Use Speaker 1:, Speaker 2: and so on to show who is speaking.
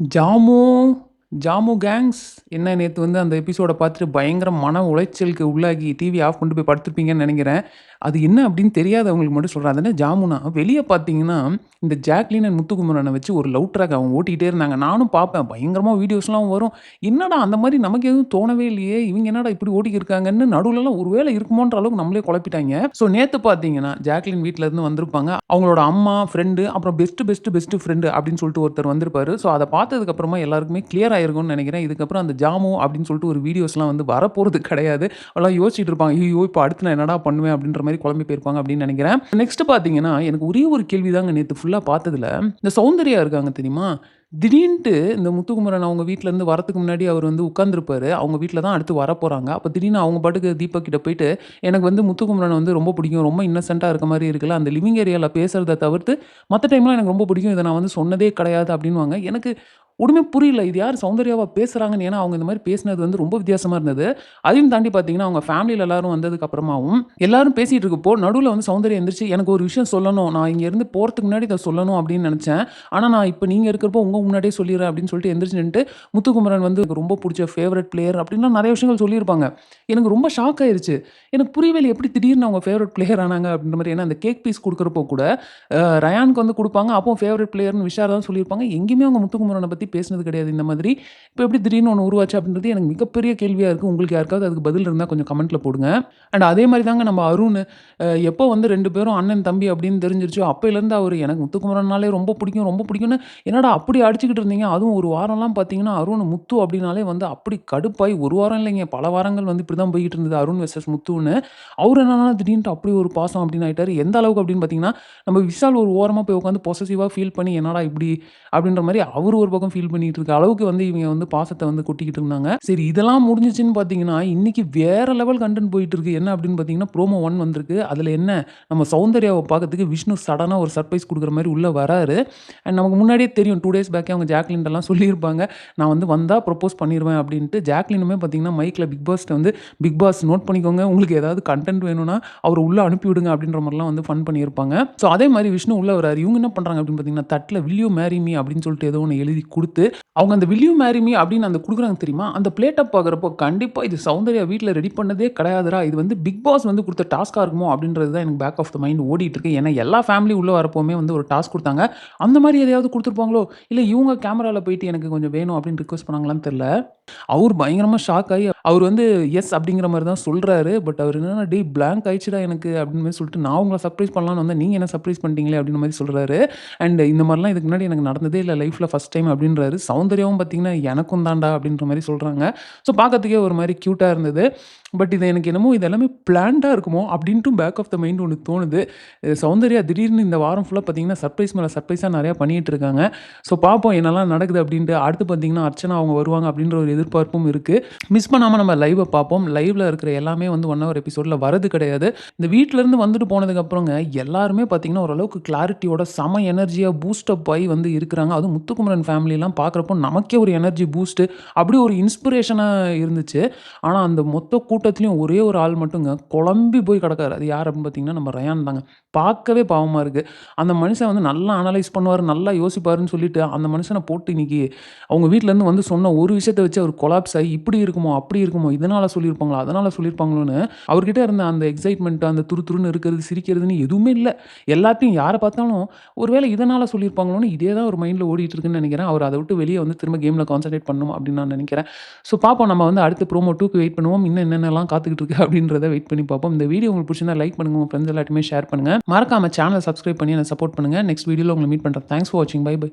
Speaker 1: Jam jam gangs என்ன நேத்து வந்து அந்த எபிசோட பார்த்துட்டு பயங்கர மன உளைச்சலுக்கு உள்ளாகி டிவி ஆஃப் பண்ணிட்டு போய் படுத்துருப்பீங்கன்னு நெனைக்கிறேன். அது என்ன அப்படின்னு தெரியாதவங்களுக்கு மட்டும் சொல்றேன். அது என்ன ஜாமுனா, வெளிய பார்த்தீங்கன்னா, இந்த ஜாக்லின் அண்ட் முத்துக்குமரன வச்சு ஒரு லவ் ட்ராக் அவங்க ஓட்டிக்கிட்டே இருந்தாங்க. நானும் பார்ப்பேன். பயங்கரமா வீடியோஸ்லாம் வரும். என்னடா அந்த மாரி நமக்கு எதுவும் தோணவே இல்லையே! இவங்க என்னடா இப்படி ஓட்டிக்கிருக்காங்கன்னு நடுவுலலாம் ஒரு வேளை இருக்குமோன்ற அளவுக்கு நம்மளே குழப்பிட்டாய்ங்க. ஸோ நேத்து பார்த்தீங்கன்னா, ஜாக்லின் வீட்ல இருந்து வந்திருப்பாங்க. அவங்களோட அம்மா, ஃப்ரெண்டு அப்புறம் பெஸ்ட் ஃப்ரெண்டு அப்படின்னு சொல்லிட்டு ஒருத்தர் வந்திருப்பாரு. ஸோ அத பார்த்ததுக்கு அப்புறமா எல்லாருக்குமே கிளியர் ஆயிருக்கும்னு நெனைக்கிறேன். இதுக்கப்புறம் அந்த ஜாமு அப்படின்னு சொல்லிட்டு ஒரு வீடியோஸ்லாம் வந்து வரப்போறது கிடையாது. எல்லாம் யோசிச்சுட்டு இருப்பாங்க. ஐய்யயோ! இப்ப அடுத்து நான் என்னடா பண்ணுவேன்? அப்படின்ற மாரி குழம்பி போயிருப்பாங்க அப்படின்னு நெனைக்கிறேன். நெக்ஸ்ட் பார்த்தீங்கன்னா, எனக்கு ஒரே ஒரு கேள்வி தாங்க நேத்து ஃபுல்லா பார்த்ததுல. இந்த சௌந்தர்யா இருக்காங்க தெரியுமா? திடீர்ன்ட்டு இந்த முத்துக்குமரன் அவங்க வீட்ல இருந்து வரதுக்கு முன்னாடி அவர் வந்து உட்கார்ந்திருப்பாரு. அவங்க வீட்ல தான் அடுத்து வரப்போறாங்க. அப்ப திடீர்னு அவங்க பாட்டுக்கு தீபக் கிட்ட போயிட்டு, எனக்கு வந்து முத்துக்குமரன வந்து ரொம்ப பிடிக்கும். ரொம்ப இன்னசென்ட்டா இருக்க மாரி இருக்குல்ல. அந்த லிவிங் ஏரியால பேசுறத தவிர்த்து, மத்த டைம்லாம் எனக்கு ரொம்ப பிடிக்கும். இத நான் வந்து சொன்னதே கிடையாது அப்டின்னுவாங்க. எனக்கு ஒண்ணுமே புரியல. இது யார் சௌந்தர்யாவா பேசுறாங்கன்னு. ஏன்னா, அவங்க இந்த மாரி பேசினது வந்து ரொம்ப வித்தியாசமா இருந்தது. அதையும் தாண்டி பார்த்தீங்கன்னா, அவங்க ஃபேமிலில எல்லாரும் வந்ததுக்கு அப்புறமாவும், எல்லாரும் பேசிட்டு இருக்கப்போ, நடுவுல வந்து சௌந்தர்யா எந்திரிச்சு, "எனக்கு ஒரு விஷயம் சொல்லணும். நான் இங்க இருந்து போறதுக்கு முன்னாடி இத சொல்லணும்" அப்படின்னு நெனச்சேன். ஆனா, நான் இப்ப நீங்க இருக்கிறப்போ உங்க முன்னாடியே சொல்லிர்றேன் அப்படின்னு சொல்லிட்டு எந்திரிச்சு நின்னுட்டு, முத்துக்குமரன் வந்து எனக்கு ரொம்ப புடிச்ச ஃபேவரைட் பிளேயர் அப்படின்லாம் நெறைய விஷயங்கள் சொல்லியிருப்பாங்க. எனக்கு ரொம்ப ஷாக் ஆயிருச்சு. எனக்கு புரியவே இல்ல. எப்படி திடீர்னு அவங்க ஃபேவரைட் பிளேயர் ஆனாங்க அப்படின்ற மாரி. ஏன்னா, அந்த கேக் பீஸ் குடுக்குறப்போ கூட, ரயானுக்கு வந்து குடுப்பாங்க. அப்பவும் ஃபேவரைட் பிளேயர்ன்னு விஷால் தான் சொல்லியிருப்பாங்க. எங்கேயுமே அவங்க முத்துக்குமரன பத்தி பேசினது கிடையாது இந்த மாதிரி. இப்ப எப்படி திடீர்னு ஒண்ணு உருவாச்சு அப்படின்றது எனக்கு மிகப்பெரிய கேள்வியா இருக்கு. உங்களுக்கு யாருக்காவது அதுக்கு பதில் இருந்தா கொஞ்சம் கமெண்ட்ல போடுங்க. அண்ட் அதே மாரி தாங்க நம்ம அருண் எப்போ வந்து 2 பேரும் அண்ணன், தம்பி அப்படின்னு தெரிஞ்சிருச்சோ, அப்பயிலேருந்து அவரு எனக்கு முத்துக்குமரன்னாலே ரொம்ப பிடிக்கும், ரொம்ப பிடிக்கும்னு என்னடா அப்படி அடிச்சுக்கிட்டு இருந்தீங்க? அதுவும் ஒரு வாரம்லாம் பார்த்தீங்கன்னா, அருண், முத்து அப்படின்னாலே வந்து அப்படி கடுப்பாயி 1 வாரம் இல்லைங்க, பல வாரங்கள் வந்து இப்படி தான் போய்க்கிட்டு இருந்தது அருண் வெர்சஸ் முத்துன்னு. அவரு என்னன்னா திடீர்னுட்டு அப்படி ஒரு பாசம் அப்படின்னு ஆயிட்டாரு. எந்த அளவுக்கு அப்படின்னு பார்த்தீங்கன்னா, நம்ம விஷால் ஒரு ஓரமா போய் உட்காந்து பொசசிவா ஃபீல் பண்ணி என்னடா இப்படி அப்படின்ற மாரி அவரு ஒரு பக்கம் ஃபீல் பண்ணிட்டு இருக்க அளவுக்கு வந்து இவங்க வந்து பாசத்த வந்து கொட்டிக்கிட்டு இருந்தாங்க. சரி இதெல்லாம் முடிஞ்சுச்சுன்னு பார்த்தீங்கன்னா, இன்னைக்கு வேற லெவல் கன்டென்ட் போயிட்டு இருக்கு. என்ன அப்படின்னு பார்த்தீங்கன்னா, ப்ரோமோ 1 வந்திருக்கு. அதுல என்ன நம்ம சௌந்தர்யாவ பார்க்கறதுக்கு விஷ்ணு சடனா ஒரு சர்ப்ரைஸ் குடுக்குற மாரி உள்ள வராரு. அண்ட் நமக்கு முன்னாடியே தெரியும் 2 டேஸ் பேக்கே அவங்க ஜாக்லின்ட்டலாம் சொல்லியிருப்பாங்க. நான் வந்து வந்தா ப்ரொப்போஸ் பண்ணிருவேன் அப்படின்ட்டு. ஜாக்லினுமே பார்த்தீங்கன்னா, மைக்ல பிக் பாஸ்ட்ட வந்து, "பிக் பாஸ் நோட் பண்ணிக்கோங்க. உங்களுக்கு ஏதாவது கன்டென்ட் வேணும்னா அவர உள்ள அனுப்பி விடுங்க" அப்படின்ற மாரிலாம் வந்து ஃபன் பண்ணியிருப்பாங்க. ஸோ அதே மாரி விஷ்ணு உள்ள வராரு. இவங்க என்ன பண்றாங்க அப்படின்னு பார்த்தீங்கன்னா, தட்ல "வில் யூ மேரி மீ" அப்படின்னு சொல்லிட்டு ஏதோ ஒண்ணு எழுதி குடுத்து, அவங்க அந்த "வில் யூ மேரி மீ" அப்படின்னு அந்த குடுக்குறாங்க தெரியுமா? அந்த பிளேட்ட பார்க்குறப்போ, கண்டிப்பா இது சௌந்தர்யா வீட்ல ரெடி பண்ணதே கிடையாதுடா. இது வந்து பிக் பாஸ் வந்து குடுத்த டாஸ்க்கா இருக்குமோ அப்படின்றது தான் எனக்கு பேக் ஆஃப் த மைண்ட் ஓடிட்டு இருக்கு. ஏன்னா எல்லா ஃபேமிலி உள்ள வரப்போவுமே வந்து ஒரு டாஸ்க் குடுத்தாங்க. அந்த மாரி எதையாவது குடுத்துருப்பாங்களோ? இல்ல இவங்க கேமரால போயிட்டு எனக்கு கொஞ்சம் வேணும் அப்படின்னு ரிக்வெஸ்ட் பண்ணாங்களான்னு தெரியல. அவரு பயங்கரமா ஷாக் ஆயி, அவரு வந்து எஸ் அப்படிங்கிற மாரி தான் சொல்றாரு. பட் அவரு என்னன்னா, "டேய் பிளாங்க் ஆயிடுச்சுடா எனக்கு" அப்படின்னு மாரி சொல்லிட்டு, "நான் உங்கள சர்ப்ரைஸ் பண்ணலான்னு வந்தேன். நீங்க என்ன சர்ப்ரைஸ் பண்ணிட்டீங்களே" அப்படின்ற மாரி சொல்றாரு. அண்ட் இந்த மாரிலாம் இதுக்கு முன்னாடி எனக்கு நடந்ததே இல்ல லைஃப்ல ஃபர்ஸ்ட் டைம் அப்படின்றாரு. சௌந்தர்யாவும் பார்த்தீங்கன்னா, "எனக்கும் தான்டா" அப்படின்ற மாரி சொல்றாங்க. ஸோ பார்க்கறதுக்கே ஒரு மாரி கியூட்டா இருந்தது. பட் இது எனக்கு என்னமோ இது எல்லாமே பிளான்டா இருக்குமோ அப்படின்ட்டும் பேக் ஆஃப் த மைண்ட் ஒண்ணு தோணுது. சௌந்தர்யா திடீர்னு இந்த வாரம் ஃபுல்லா பார்த்தீங்கன்னா, சர்ப்ரைஸ் மேல சர்ப்ரைஸா நெறையா பண்ணிட்டு இருக்காங்க. ஸோ பார்ப்போம் என்னலாம் நடக்குது அப்படின்ட்டு. அடுத்து பார்த்தீங்கன்னா, அர்ச்சனா அவங்க வருவாங்க அப்படின்ற ஒரு எதிர்பார்ப்பும் இருக்கு. மிஸ் பண்ணாம நம்ம லைவ பார்ப்போம். லைவ்ல இருக்கிற எல்லாமே வந்து 1 ஹவர் எபிசோட்ல வரது கிடையாது. இந்த வீட்லருந்து வந்துட்டு போனதுக்கு அப்புறங்க எல்லாருமே பார்த்தீங்கன்னா, ஓரளவுக்கு கிளாரிட்டியோட செம எனர்ஜியா பூஸ்ட் அப் ஆயி வந்து இருக்கிறாங்க. அதுவும் முத்துக்குமரன் ஃபேமிலிலாம் பார்க்குறப்போ நமக்கே ஒரு எனர்ஜி பூஸ்ட்டு அப்படியே ஒரு இன்ஸ்பிரேஷனா இருந்துச்சு. ஆனா, அந்த மொத்த கூட்டத்திலயும் ஒரே ஒரு ஆள் மட்டுங்க குழம்பி போய் கிடக்காரு. அது யார் அப்படின்னு பார்த்தீங்கன்னா, நம்ம ரயான் தாங்க. பார்க்கவே பாவமா இருக்கு. அந்த மனுஷன் வந்து நல்லா அனலைஸ் பண்ணுவாரு, நல்லா யோசிப்பாருன்னு சொல்லிட்டு, அந்த மனுஷன போட்டு இன்னைக்கு அவங்க வீட்லருந்து வந்து சொன்ன ஒரு விஷயத்த வச்சு அவர் கொலாப்ஸ் ஆயி, இப்படி இருக்குமோ, அப்படி இருக்குமோ, இதனால சொல்லியிருப்பாங்களா, அதனால சொல்லியிருப்பாங்களோன்னு, அவர்கிட்ட இருந்த அந்த எக்ஸைட்மென்ட், அந்த துருதுருன்னு இருக்கிறது, சிரிக்கிறதுன்னு எதுவுமே இல்ல. எல்லாத்தையும் யார பார்த்தாலும், ஒருவேளை இதனால சொல்லியிருப்பாங்களோன்னு இதே தான் அவர் மைண்ட்ல ஓடிட்டு இருக்குன்னு நெனைக்கிறேன். அவர் அத விட்டு வெளிய வந்து திரும்ப கேம்ல கான்சன்ட்ரேட் பண்ணணும் அப்படின்னு நான் நெனைக்கிறேன். ஸோ பார்ப்போம் நம்ம வந்து அடுத்து ப்ரோமோ 2க்கு வெயிட் பண்ணுவோம். இன்னும் என்னென்னலாம் காத்துக்கிட்டு இருக்கு அப்படின்றத வெயிட் பண்ணி பார்ப்போம். இந்த வீடியோ உங்களுக்கு பிடிச்சிருந்தா லைக் பண்ணுங்க. உங்க ஃப்ரெண்ட்ஸ் எல்லார்ட்டயுமே ஷேர் பண்ணுங்க. மறக்காம சேனல சப்ஸ்கிரைப் பண்ணி என்ன சப்போர்ட் பண்ணுங்க. நெக்ஸ்ட் வீடியோல உங்கள மீட் பண்றேன். தேங்க்ஸ் ஃபார் வாட்சிங். Bye by.